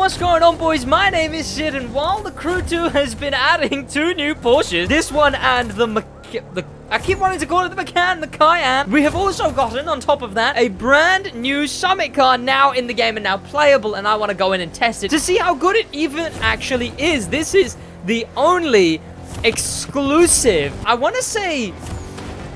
what's going on, boys? My name is Sid, and while the Crew 2 has been adding 2 new Porsches, this one and I keep wanting to call it the Macan, the Cayenne. We have also gotten, on top of that, a brand new Summit car now in the game and now playable, and I want to go in and test it to see how good it even actually is. This is the only exclusive, I want to say,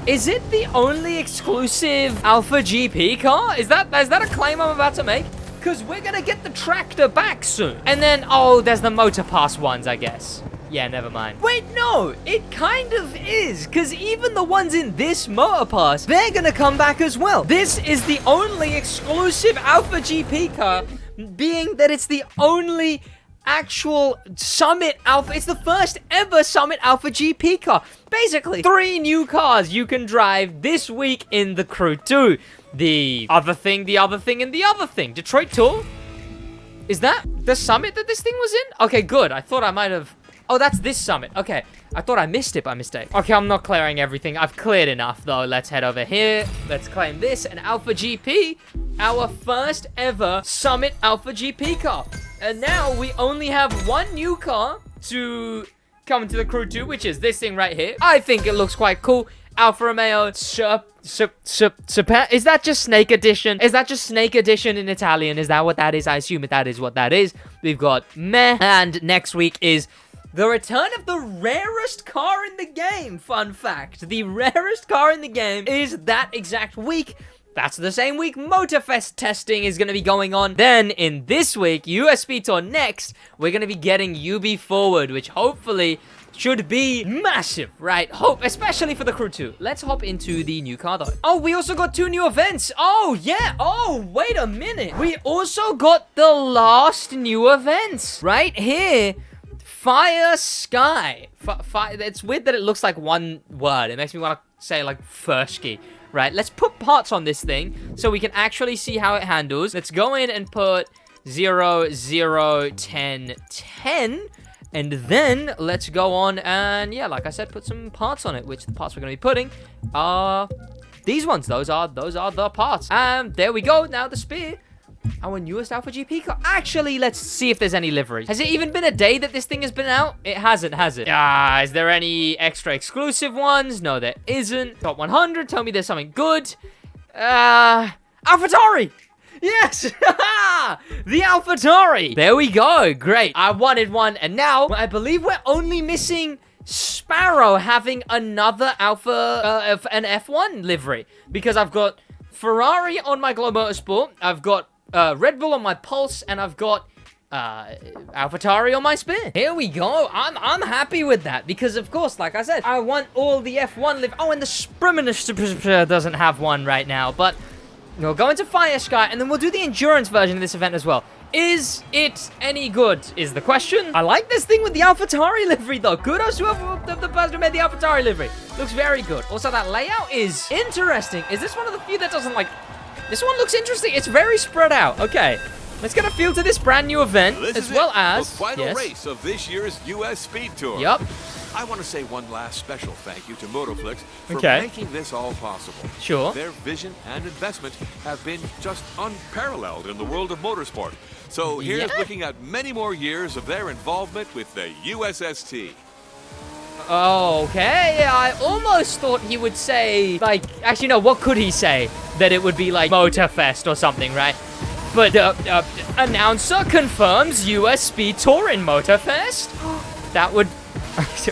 is it the only exclusive Alpha GP car? Is that a claim I'm about to make? Because we're going to get the tractor back soon. And then, oh, there's the Motor Pass ones, I guess. Yeah, never mind. Wait, no, it kind of is, because even the ones in this Motor Pass, they're gonna come back as well. This is the only exclusive Alpha GP car, being that it's the only actual Summit Alpha. It's the first ever Summit Alpha GP car. Basically, 3 new cars you can drive this week in the Crew 2. The other thing, and the other thing. Detroit Tour? Is that the Summit that this thing was in? Okay, good. I thought I might have... Oh, that's this Summit. Okay. I thought I missed it by mistake. Okay, I'm not clearing everything. I've cleared enough, though. Let's head over here. Let's claim this. An Alpha GP. Our first ever Summit Alpha GP car. And now we only have 1 new car to come into the Crew 2, which is this thing right here. I think it looks quite cool. Alfa Romeo is that just Snake Edition? Is that just Snake Edition in Italian? Is that what that is? I assume that is what that is. We've got meh. And next week is the return of the rarest car in the game. Fun fact. The rarest car in the game is that exact week. That's the same week Motorfest testing is going to be going on. Then, in this week, USB Tour next, we're going to be getting UB Forward, which hopefully should be massive, right? Especially for the Crew 2. Let's hop into the new car, though. Oh, we also got 2 new events. Oh, yeah. Oh, wait a minute. We also got the last new events right here. Fire Sky. It's weird that it looks like one word. It makes me want to say, like, Furski. Right, let's put parts on this thing so we can actually see how it handles. Let's go in and put 0, 0, 10, 10. And then let's go on and, yeah, like I said, put some parts on it, which the parts we're going to be putting are these ones. Those are the parts. And there we go. Now the spear. Our newest Alpha GP car. Actually, let's see if there's any livery. Has it even been a day that this thing has been out? It hasn't, has it? Is there any extra exclusive ones? No, there isn't. Top 100. Tell me there's something good. AlphaTauri. Yes! The AlphaTauri. There we go. Great. I wanted one. And now, I believe we're only missing Sparrow having another Alpha, an F1 livery. Because I've got Ferrari on my Globe Motorsport. I've got Red Bull on my Pulse, and I've got AlphaTauri on my Spin. Here we go. I'm happy with that because, of course, like I said, I want all the F1 live. Oh, and the Sprimish doesn't have one right now, but we'll go into Fire Sky, and then we'll do the endurance version of this event as well. Is it any good, is the question. I like this thing with the AlphaTauri livery, though. Kudos to the person who made the AlphaTauri livery. Looks very good. Also, that layout is interesting. Is this one of the few that doesn't, like... This one looks interesting. It's very spread out. Okay. Let's get a feel to this brand new event, as well as... the final race of this year's US Speed Tour. Yep. I want to say one last special thank you to Motoflix for making this all possible. Sure. Their vision and investment have been just unparalleled in the world of motorsport. So here's looking at many more years of their involvement with the USST. Okay, I almost thought he would say, like, actually, no, what could he say? That it would be, like, Motorfest or something, right? But, announcer confirms US Speed Tour in Motorfest? That would,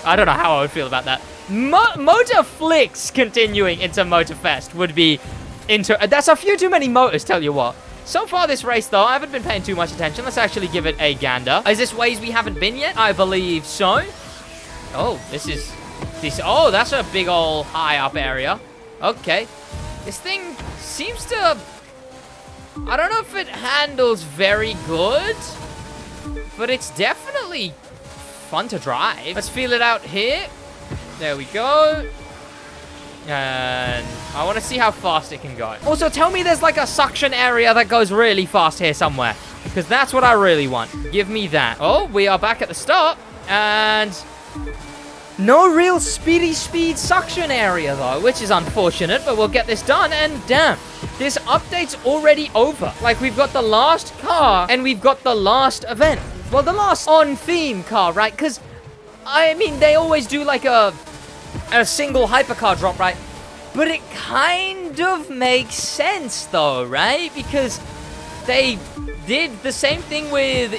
I don't know how I would feel about that. Motorflix continuing into Motorfest would be, that's a few too many motors, tell you what. So far this race, though, I haven't been paying too much attention. Let's actually give it a gander. Is this ways we haven't been yet? I believe so. Oh, oh, that's a big old high up area. Okay. This thing seems to, I don't know if it handles very good, but it's definitely fun to drive. Let's feel it out here. There we go. And I want to see how fast it can go. Also, tell me there's like a suction area that goes really fast here somewhere, because that's what I really want. Give me that. Oh, we are back at the start, and no real speed suction area, though, which is unfortunate, but we'll get this done, and damn. this update's already over. Like, we've got the last car and we've got the last event. Well, the last on-theme car, right? Because, I mean, they always do, like, a single hypercar drop, right? But it kind of makes sense, though, right? Because they did the same thing with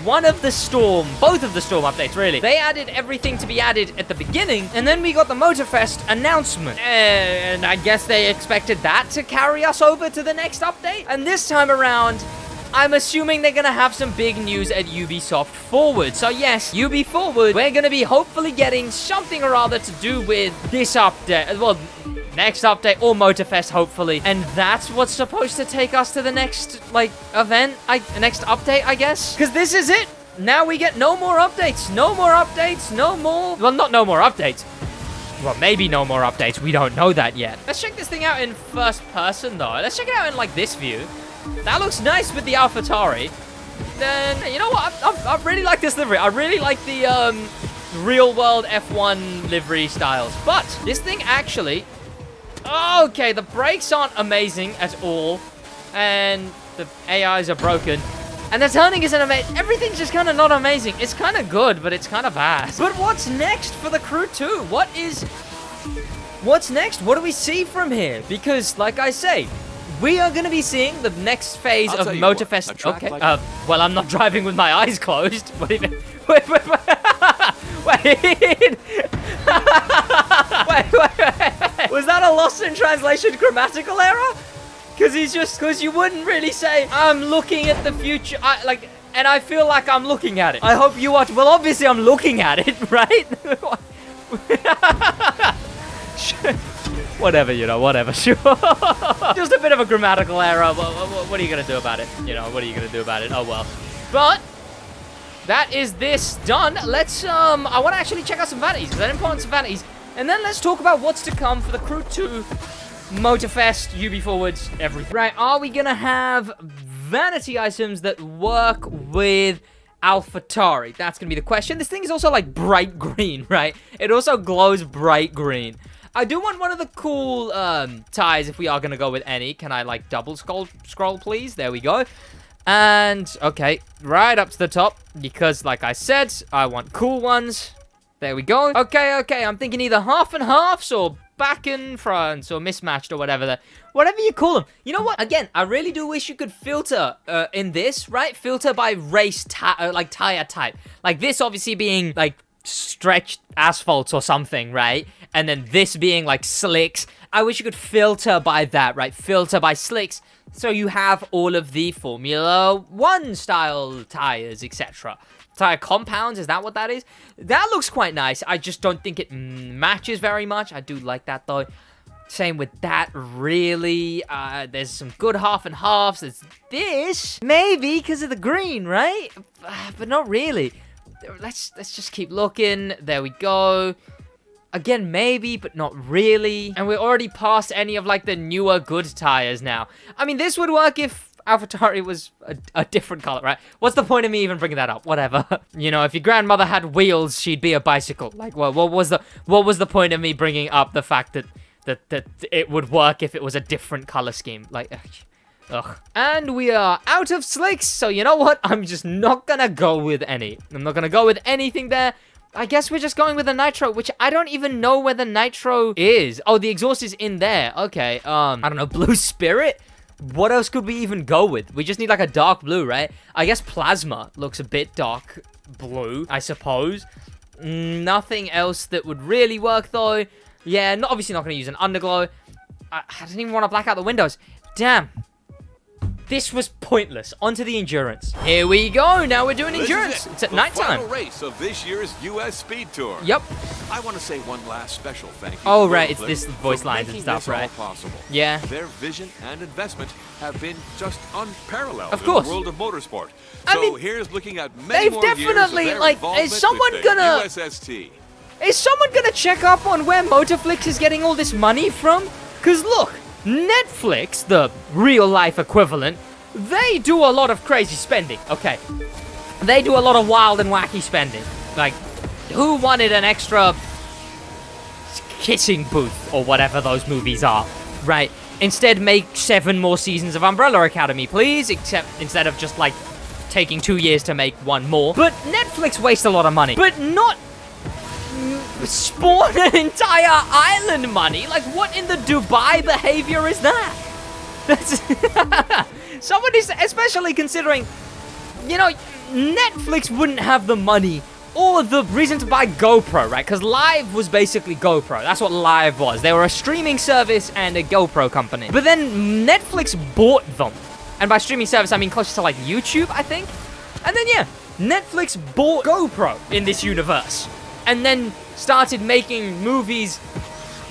both of the Storm updates, really. They added everything to be added at the beginning, and then we got the Motorfest announcement. And I guess they expected that to carry us over to the next update. And this time around, I'm assuming they're gonna have some big news at Ubisoft Forward. So yes, UB Forward, we're gonna be hopefully getting something or other to do with this update. Well, next update or Motorfest, hopefully. And that's what's supposed to take us to the next, like, event, next update, I guess. Because this is it. Now we get no more updates. No more updates. No more. Well, not no more updates. Well, maybe no more updates. We don't know that yet. Let's check this thing out in first person, though. Let's check it out in, like, this view. That looks nice with the AlphaTauri. Then, you know what? I really like this livery. I really like the real-world F1 livery styles. But this thing actually... Okay, the brakes aren't amazing at all. And the AIs are broken. And the turning isn't amazing. Everything's just kind of not amazing. It's kind of good, but it's kind of ass. But what's next for the Crew 2? What's next? What do we see from here? Because, like I say... We are going to be seeing the next phase of Motorfest. Okay. Well, I'm not driving with my eyes closed. What even? Wait. Wait. Was that a lost in translation grammatical error? Because you wouldn't really say, I'm looking at the future. And I feel like I'm looking at it. I hope you are. Well, obviously I'm looking at it, right? Whatever, whatever, sure. Just a bit of a grammatical error. What are you going to do about it? What are you going to do about it? Oh, well. But that is this done. Let's, I want to actually check out some vanities, because I didn't put on some vanities. And then let's talk about what's to come for the Crew 2, Motorfest, UB Forwards, everything. Right, are we going to have vanity items that work with AlphaTauri? That's going to be the question. This thing is also, like, bright green, right? It also glows bright green. I do want one of the cool tires if we are going to go with any. Can I, like, double scroll, please? There we go. And, okay, right up to the top. Because, like I said, I want cool ones. There we go. Okay, I'm thinking either half and halves or back and fronts or mismatched or whatever you call them. You know what? Again, I really do wish you could filter in this, right? Filter by race, like, tire type. Like, this obviously being, like, stretched asphalt or something, right? And then this being like slicks. I wish you could filter by that, right? Filter by slicks. So you have all of the Formula 1 style tires, etc. Tire compounds, is that what that is? That looks quite nice. I just don't think it matches very much. I do like that though. Same with that, really. There's some good half and halves. There's this. Maybe because of the green, right? But not really. Let's just keep looking. There we go. Again, maybe, but not really. And we're already past any of, like, the newer good tires now. I mean, this would work if AlphaTauri was a different color, right? What's the point of me even bringing that up? Whatever. If your grandmother had wheels, she'd be a bicycle. Like, what was the point of me bringing up the fact that it would work if it was a different color scheme? Like, ugh. And we are out of slicks, so you know what? I'm just not gonna go with any. I'm not gonna go with anything there. I guess we're just going with the nitro, which I don't even know where the nitro is. Oh, the exhaust is in there. Okay, I don't know, blue spirit? What else could we even go with? We just need like a dark blue, right? I guess plasma looks a bit dark blue, I suppose. Nothing else that would really work though. Yeah, obviously not gonna use an underglow. I didn't even want to black out the windows. Damn. This was pointless. Onto the endurance. Here we go. Now we're doing endurance. It's at nighttime. Final race of this year's U.S. Speed Tour. Yep. I want to say one last special thank you. Oh, right. It's this voice lines and stuff, right? Possible. Yeah. Their vision and investment have been just unparalleled of course. In the world of motorsport. I mean, here's looking at many more definitely, years of like, their is someone with the gonna... USST. Is someone gonna check up on where Motorflix is getting all this money from? Because look, Netflix, the real-life equivalent, they do a lot of crazy spending, okay? They do a lot of wild and wacky spending. Like, who wanted an extra kissing booth or whatever those movies are, right? Instead, make 7 more seasons of Umbrella Academy, please. Except instead of just like taking 2 years to make 1 more. But Netflix wastes a lot of money. But not spawn an entire island money. Like, what in the Dubai behavior is that? That's somebody's, especially considering, you know, Netflix wouldn't have the money or the reason to buy GoPro, right? Because Live was basically GoPro. That's what Live was. They were a streaming service and a GoPro company. But then Netflix bought them. And by streaming service, I mean closer to like YouTube, I think. And then, yeah, Netflix bought GoPro in this universe. And then started making movies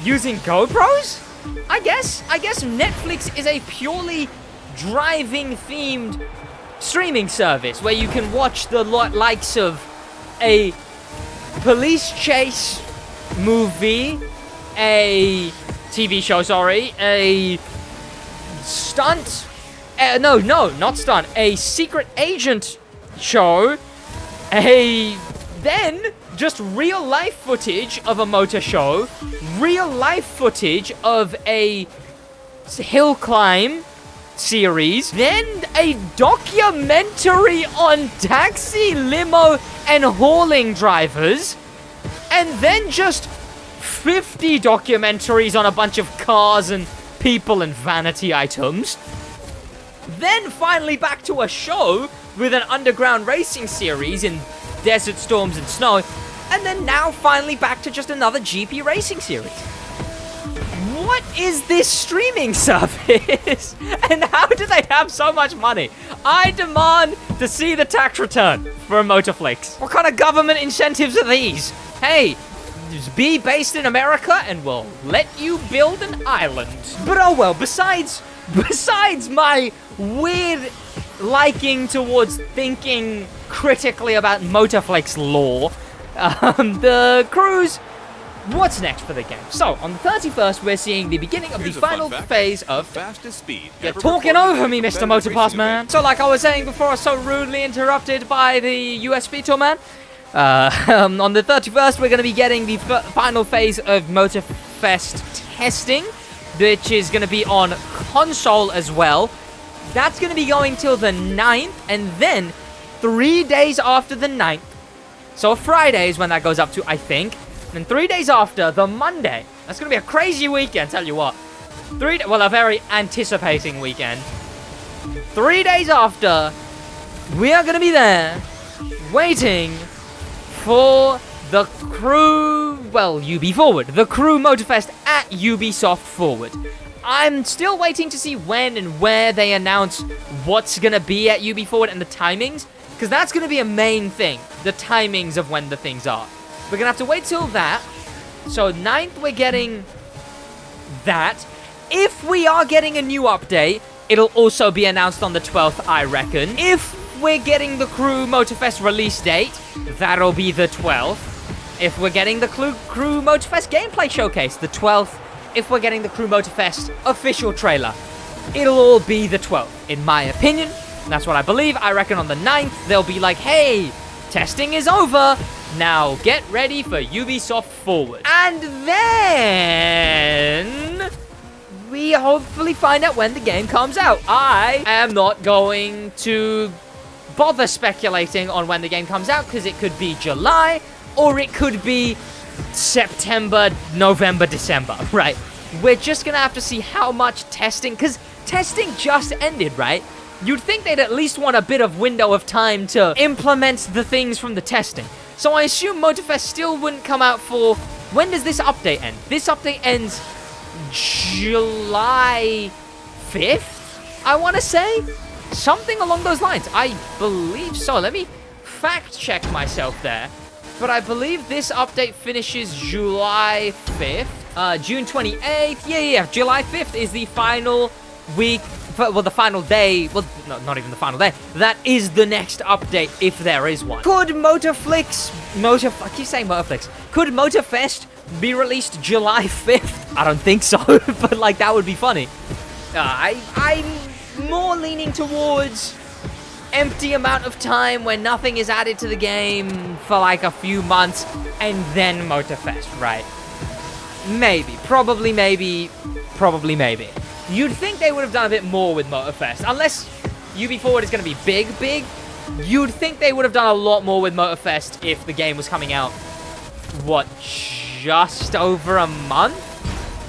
using GoPros? I guess Netflix is a purely driving-themed streaming service where you can watch the likes of a police chase movie, a TV show, sorry, a stunt, no, not stunt, a secret agent show, then just real life footage of a motor show, real life footage of a hill climb series, then a documentary on taxi, limo, and hauling drivers, and then just 50 documentaries on a bunch of cars and people and vanity items. Then finally back to a show with an underground racing series in desert storms and snow, and then now finally back to just another GP racing series. What is this streaming service? And how do they have so much money? I demand to see the tax return for Motorflix. What kind of government incentives are these? Hey, just be based in America and we'll let you build an island. But oh well, besides my weird liking towards thinking critically about Motorflix lore, the cruise... What's next for the game? So, on the 31st, we're seeing the beginning of the final phase of... Fastest speed. You're talking over me, Mr. Motorpass Man. So, like I was saying before, I was so rudely interrupted by the USB tour man. On the 31st, we're going to be getting the final phase of Motorfest testing, which is going to be on console as well. That's going to be going till the 9th, and then 3 days after the 9th. So, Friday is when that goes up to, I think. And 3 days after, the Monday. That's going to be a crazy weekend, tell you what. Well, a very anticipating weekend. 3 days after, we are going to be there, waiting for the crew, well, UB Forward. The crew Motorfest at Ubisoft Forward. I'm still waiting to see when and where they announce what's going to be at UB Forward and the timings. Because that's going to be a main thing. The timings of when the things are. We're going to have to wait till that. So 9th, we're getting that. If we are getting a new update, it'll also be announced on the 12th, I reckon. If we're getting the Crew Motorfest release date, that'll be the 12th. If we're getting the Crew Motorfest gameplay showcase, the 12th. If we're getting the Crew Motorfest official trailer, it'll all be the 12th, in my opinion. That's what I believe. I reckon on the 9th, they'll be like, hey, testing is over. Now, get ready for Ubisoft Forward. And then... we hopefully find out when the game comes out. I am not going to bother speculating on when the game comes out, because it could be July, or it could be September, November, December, right? We're just going to have to see how much testing, because testing just ended, right? You'd think they'd at least want a bit of window of time to implement the things from the testing. So I assume Motorfest still wouldn't come out for... when does this update end? This update ends July 5th, I want to say? Something along those lines. I believe so. Let me fact check myself there. But I believe this update finishes July 5th. June 28th. Yeah. July 5th is the final week... well, the final day, well, no, not even the final day. That is the next update, if there is one. Could I keep saying Motorflix. Could Motorfest be released July 5th? I don't think so, but, like, that would be funny. I'm more leaning towards empty amount of time where nothing is added to the game for, like, a few months, and then Motorfest, right? Maybe. Probably maybe. You'd think they would have done a bit more with Motorfest. Unless UB Forward is going to be big. You'd think they would have done a lot more with Motorfest if the game was coming out, what, just over a month?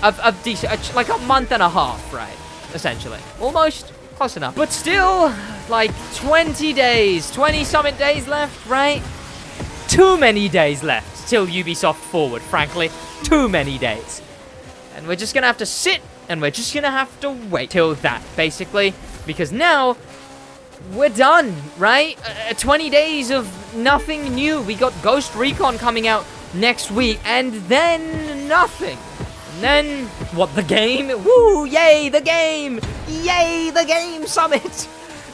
Of decent, like a month and a half, right? Essentially. Almost close enough. But still, like 20 days, 20 Summit days left, right? Too many days left till Ubisoft Forward, frankly. Too many days. And we're just going to have to sit and we're just going to have to wait till that, basically. Because now, we're done, right? 20 days of nothing new. We got Ghost Recon coming out next week. And then nothing. And then, what, the game? Woo, yay, the game! Yay, the game summit!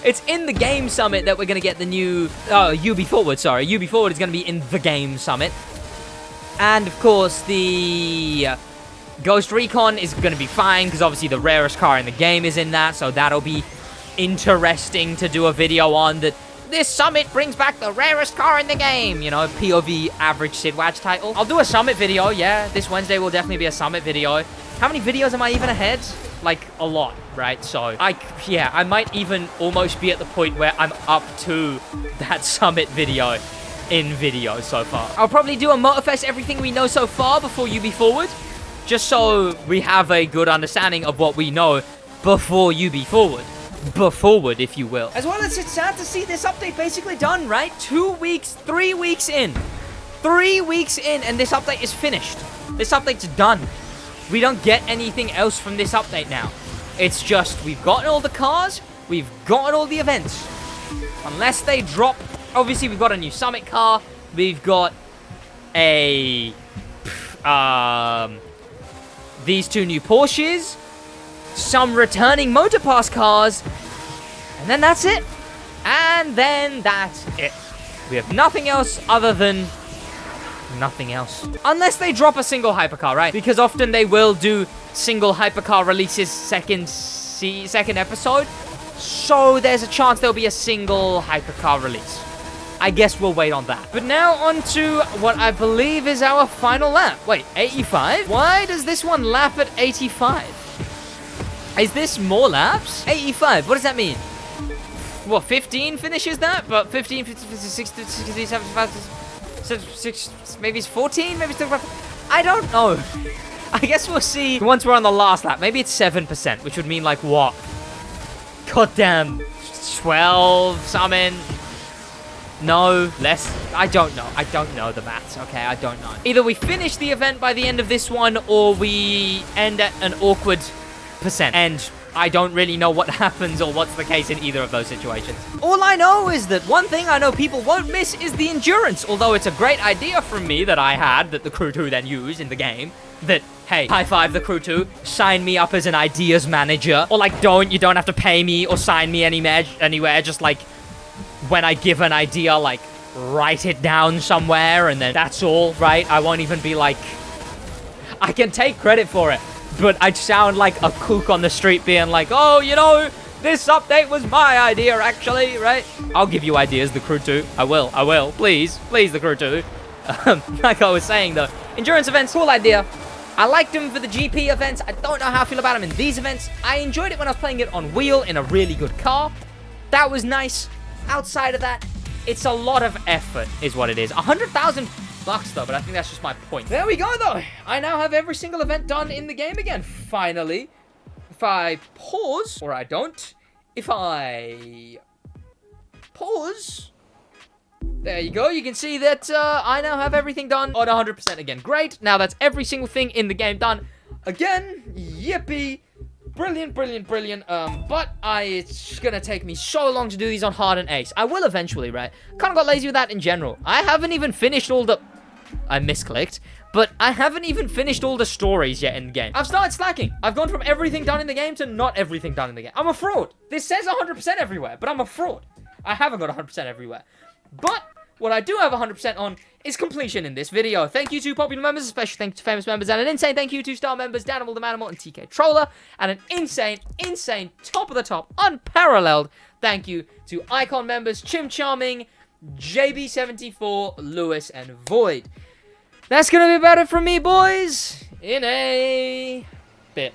It's in the game summit that we're going to get the new... UB Forward, sorry. UB Forward is going to be in the game summit. And, of course, the... Ghost Recon is going to be fine, because obviously the rarest car in the game is in that, so that'll be interesting to do a video on. That this summit brings back the rarest car in the game, you know, POV average SidWaj title. I'll do a summit video, yeah, this Wednesday will definitely be a summit video. How many videos am I even ahead? Like, a lot, right? So, I might even almost be at the point where I'm up to that summit video in video so far. I'll probably do a Motorfest everything we know so far before UB Forward. Just so we have a good understanding of what we know before UB Forward. Before-ward, if you will. As well as it's sad to see this update basically done, right? 2 weeks, 3 weeks in. 3 weeks in, and this update is finished. This update's done. We don't get anything else from this update now. It's just, we've gotten all the cars, we've gotten all the events. Unless they drop... Obviously, we've got a new Summit car. We've got a... these 2 new Porsches, some returning Motor Pass cars, and then that's it. And then that's it. We have nothing else other than nothing else. Unless they drop a single hypercar, right? Because often they will do single hypercar releases second episode. So there's a chance there'll be a single hypercar release. I guess we'll wait on that. But now on to what I believe is our final lap. Wait, 85? Why does this one lap at 85? Is this more laps? 85, what does that mean? What, 15 finishes that? But 15, 16, 17, maybe it's 14? Maybe it's 35? I don't know. I guess we'll see once we're on the last lap. Maybe it's 7%, which would mean like what? Goddamn, 12 something. No, less. I don't know. I don't know the maths, okay? I don't know. Either we finish the event by the end of this one, or we end at an awkward percent. And I don't really know what happens or what's the case in either of those situations. All I know is that one thing I know people won't miss is the endurance. Although it's a great idea from me that I had, that the Crew 2 then used in the game. That, hey, high five the Crew 2, sign me up as an ideas manager. Or like, you don't have to pay me or sign me anywhere, just like... when I give an idea, like, write it down somewhere, and then that's all, right? I won't even be like... I can take credit for it, but I'd sound like a kook on the street being like, oh, you know, this update was my idea, actually, right? I'll give you ideas, the Crew 2. I will. Please, the Crew 2. Like I was saying, though, endurance events, cool idea. I liked them for the GP events. I don't know how I feel about them in these events. I enjoyed it when I was playing it on wheel in a really good car. That was nice. Outside of that, it's a lot of effort, is what it is. $100,000 though, but I think that's just my point. There we go, though. I now have every single event done in the game again, finally. If I pause, or I don't, if I pause, there you go. You can see that I now have everything done on 100% again. Great. Now that's every single thing in the game done again. Yippee. Brilliant. But it's gonna take me so long to do these on hard and ace. I will eventually, right? Kind of got lazy with that in general. I haven't even finished all the... I misclicked. But I haven't even finished all the stories yet in the game. I've started slacking. I've gone from everything done in the game to not everything done in the game. I'm a fraud. This says 100% everywhere, but I'm a fraud. I haven't got 100% everywhere. But what I do have 100% on is completion in this video. Thank you to popular members, a special thank you to famous members, and an insane thank you to star members, Danimal, the Manimal, and TK Troller, and an insane, top of the top, unparalleled thank you to Icon members, Chim Charming, JB74, Lewis, and Void. That's gonna be about it from me, boys, in a bit.